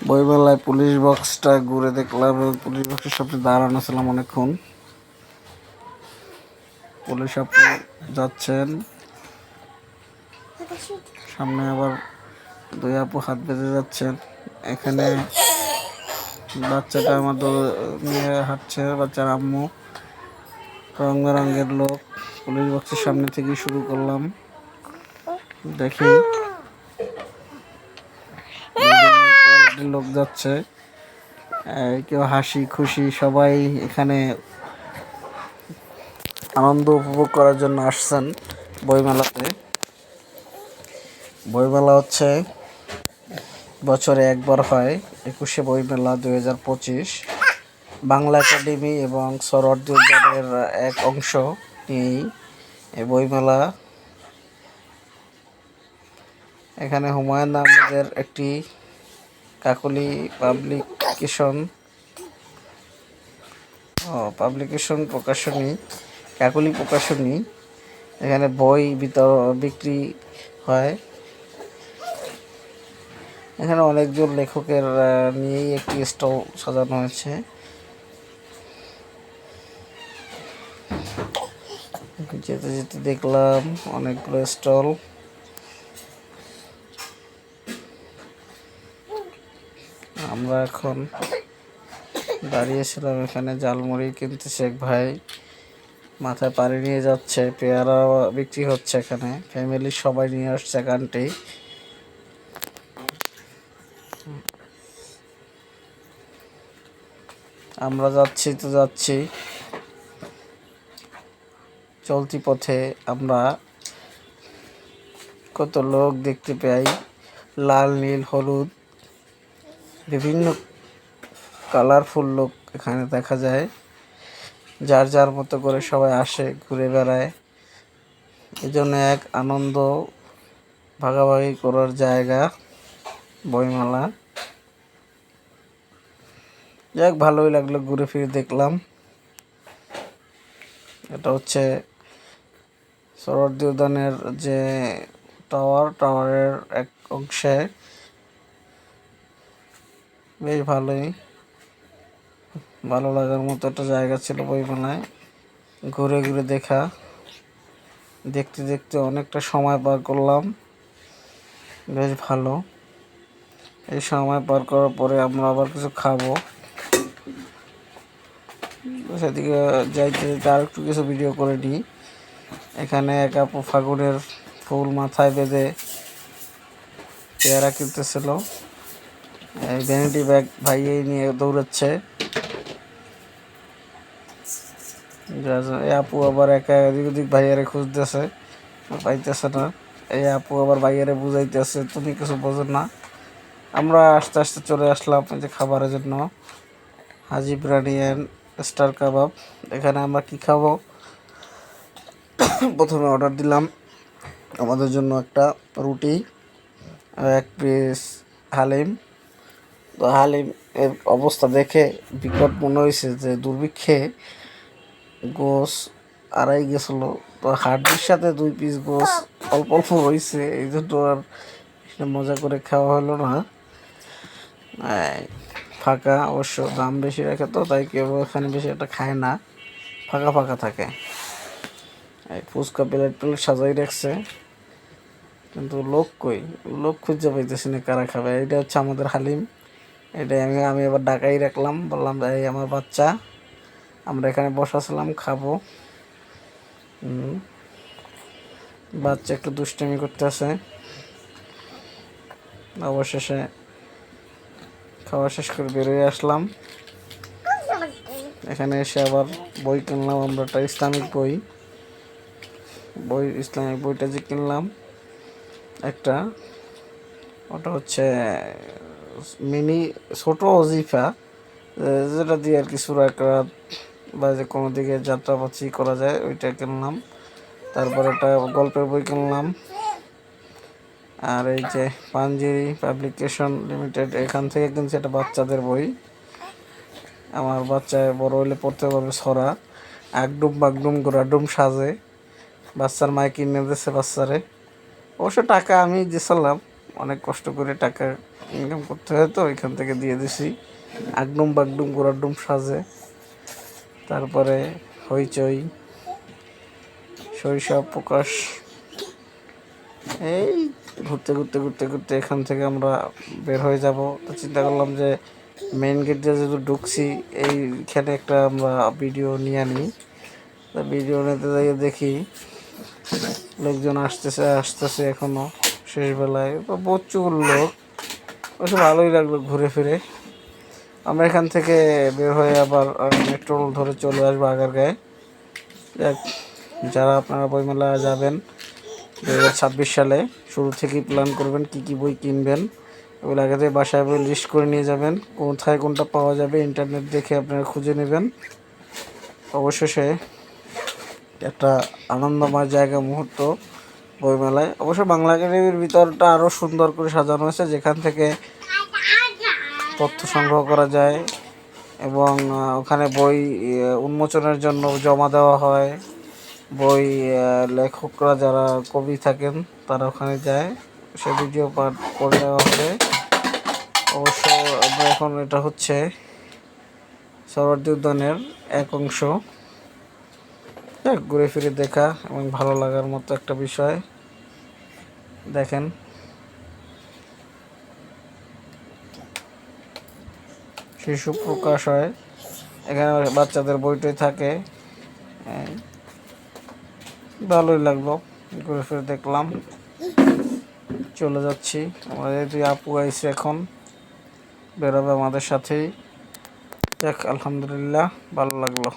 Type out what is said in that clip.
বইমেলায় পুলিশ বক্সটা ঘুরে দেখলাম এবং পুলিশ বক্সের সামনে দাঁড়ানো ছিলাম অনেকক্ষণ। পুলিশ আপু যাচ্ছেন, সামনে আবার দুই আপু হাত বেঁধে যাচ্ছেন। এখানে বাচ্চাটা আমাদের নিয়ে হাঁটছে, বাচ্চার আম্মু। রং বেরঙের লোক, পুলিশ বক্সের সামনে থেকে শুরু করলাম। দেখি লোক যাচ্ছে, কেউ হাসি খুশি, সবাই এখানে আনন্দ উপভোগ করার জন্য আসছেন বইমেলাতে। বইমেলা হচ্ছে বছরে একবার হয়, 21শে বইমেলা 2025। বাংলা একাডেমি এবং সরোয়ার্দী উদ্যানের এক অংশ নিয়েই এই বইমেলা। এখানে হুমায়ুন আহমেদের একটি কাকলি পাবলিকেশন প্রকাশনী, কাকলি প্রকাশনী, এখানে বই বিক্রি হয়। এখানে অনেকজন লেখকের নিয়েই একটি স্টল সাজানো হয়েছে। যেতে যেতে দেখলাম অনেকগুলো স্টল। আমরা এখন দাঁড়িয়েছিলাম এখানে, জালমুড়ি কিনতেছে এক ভাই, মাথায় পানি নিয়ে যাচ্ছে। পেয়ারা বিক্রি হচ্ছে এখানে, ফ্যামিলির সবাই নিয়ে আসছে এখানটি। আমরা যাচ্ছি চলতি পথে আমরা কত লোক দেখতে পাই, লাল নীল হলুদ বিভিন্ন কালারফুল লোক এখানে দেখা যায়। যার যার মতো করে সবাই আসে, ঘুরে বেড়ায়। এই জন্য এক আনন্দ ভাগাভাগি করার জায়গা বইমেলা। যাক, ভালোই লাগলো, ঘুরে ফিরে দেখলাম। এটা হচ্ছে সরোয়ার্দী উদ্যানের যে টাওয়ারের এক অংশে। বেশ ভালো লাগার মতো একটা জায়গা ছিল বইমেলায়। ঘুরে ঘুরে দেখতে দেখতে অনেকটা সময় পার করলাম, বেশ ভালো। এই সময় পার করার পরে আমরা আবার কিছু খাবো। সেদিকে যাইতে যেতে আর একটু কিছু ভিডিও করে নিই। এখানে এক আপু ফাগুনের ফুল মাথায় বেঁধে পেয়ারা কিনতেছিল। এই ভ্যানিটি ব্যাগ ভাইয়েই নিয়ে দৌড়াচ্ছে। এই আপু আবার একা এদিক ওদিক ভাইয়ারে খুঁজতেছে, পাইতেছে না। এই আপু আবার ভাইয়ারে বুঝাইতেছে, তুমি কিছু বোঝো না। আমরা আস্তে আস্তে চলে আসলাম এই যে খাবারের জন্য, হাজি বিরিয়ানি অ্যান্ড স্টার কাবাব। এখানে আমরা কি খাবো, প্রথমে অর্ডার দিলাম আমাদের জন্য একটা রুটি আর এক পিস হালিম। তো হালিম এর অবস্থা দেখে বিকট মনে হয়েছে যে দুর্ভিক্ষে গোস আড়াই গেছিলো। তো হাড্ডির সাথে 2 পিস গোস অল্প অল্প রয়েছে, এই জন্য আর মজা করে খাওয়া হলো না। ফাঁকা, অবশ্য দাম বেশি রাখে তো তাই কেউ এখানে বেশি একটা খায় না, ফাঁকা থাকে। এই ফুচকা প্লেট সাজাই রাখছে, কিন্তু লোক খুঁজে পাইতেছি না কারা খাবে। এটা হচ্ছে আমাদের হালিম। এটাই আমি আবার ঢাকাই রাখলাম, বললাম এই আমার বাচ্চা, আমরা এখানে বসাছিলাম খাবো। বাচ্চা একটু দুষ্টামি করতেছে। অবশেষে খাওয়া শেষ করে বেরোয় আসলাম। এখানে এসে আবার বই কিনলাম আমরা, একটা ইসলামিক বইটা যে কিনলাম একটা, ওটা হচ্ছে মিনি ছোট অজিফা, যেটা দিয়ে আর কি সূরা কেরাত বা যে কোনো দিকে যাত্রাপাতি করা যায়, ওইটা কিনলাম। তারপরে একটা গল্পের বই কিনলাম। আর এই যে পাঞ্জেরি পাবলিকেশন লিমিটেড, এখান থেকে কিনছি একটা বাচ্চাদের বই। আমার বাচ্চায় বড় হলে পড়তে পারবে ছড়া, আগডুম বাগডুম গোড়াডুম সাজে। বাচ্চার মায় কিনে দিয়েছে বাচ্চারে, অবশ্য টাকা আমি দিয়েছিলাম, অনেক কষ্ট করে টাকা ইনকাম করতে হয়, তো এখান থেকে দিয়ে দিছি। আগডুম বাগডুম গোড়াডুম সাজে, তারপরে হইচই, শৈশব প্রকাশ। এই ঘুরতে ঘুরতে ঘুরতে ঘুরতে এখান থেকে আমরা বের হয়ে যাব। তো চিন্তা করলাম যে মেইন গেট দিয়ে যেহেতু ঢুকছি, এইখানে একটা আমরা ভিডিও নিয়ে নিই। তো ভিডিও নিতে যাই দেখি লোকজন আসতেছে এখনো শেষ বেলায়, তো প্রচুর লোক। অবশ্য ভালোই লাগলো ঘুরে ফিরে। আমরা এখান থেকে বের হয়ে আবার মেট্রো ধরে চলে আসবো আগারগাঁয়ে। যাক, যারা আপনারা বইমেলা যাবেন 2026 সালে, শুরু থেকেই প্ল্যান করবেন কী কী বই কিনবেন। ওগুলো আগে থেকে বাসায় বই লিস্ট করে নিয়ে যাবেন, কোথায় কোনটা পাওয়া যাবে ইন্টারনেট দেখে আপনারা খুঁজে নেবেন। অবশেষে একটা আনন্দময় জায়গা মুহূর্ত বইমেলায়। অবশ্য বাংলা একাডেমির ভিতরটা আরও সুন্দর করে সাজানো হয়েছে, যেখান থেকে তথ্য সংগ্রহ করা যায় এবং ওখানে বই উন্মোচনের জন্য জমা দেওয়া হয়। বই লেখকরা যারা কবি থাকেন তারা ওখানে যায়, সে ভিডিও পাঠ করে দেওয়া হবে। অবশ্য আমরা এখন এটা হচ্ছে সোহরাওয়ার্দী উদ্যানের এক অংশ। ঘুরে ফিরে দেখা এবং ভালো লাগার মতো একটা বিষয়। দেখেন শিশু প্রকাশ হয়, এখানে বাচ্চাদের বইটই থাকে। ভালোই লাগলো, ঘুরে ফিরে দেখলাম। চলে যাচ্ছি, আমাদের দুই আপু আইসে এখন বেরোবে আমাদের সাথেই। দেখ আলহামদুলিল্লাহ ভালো লাগলো।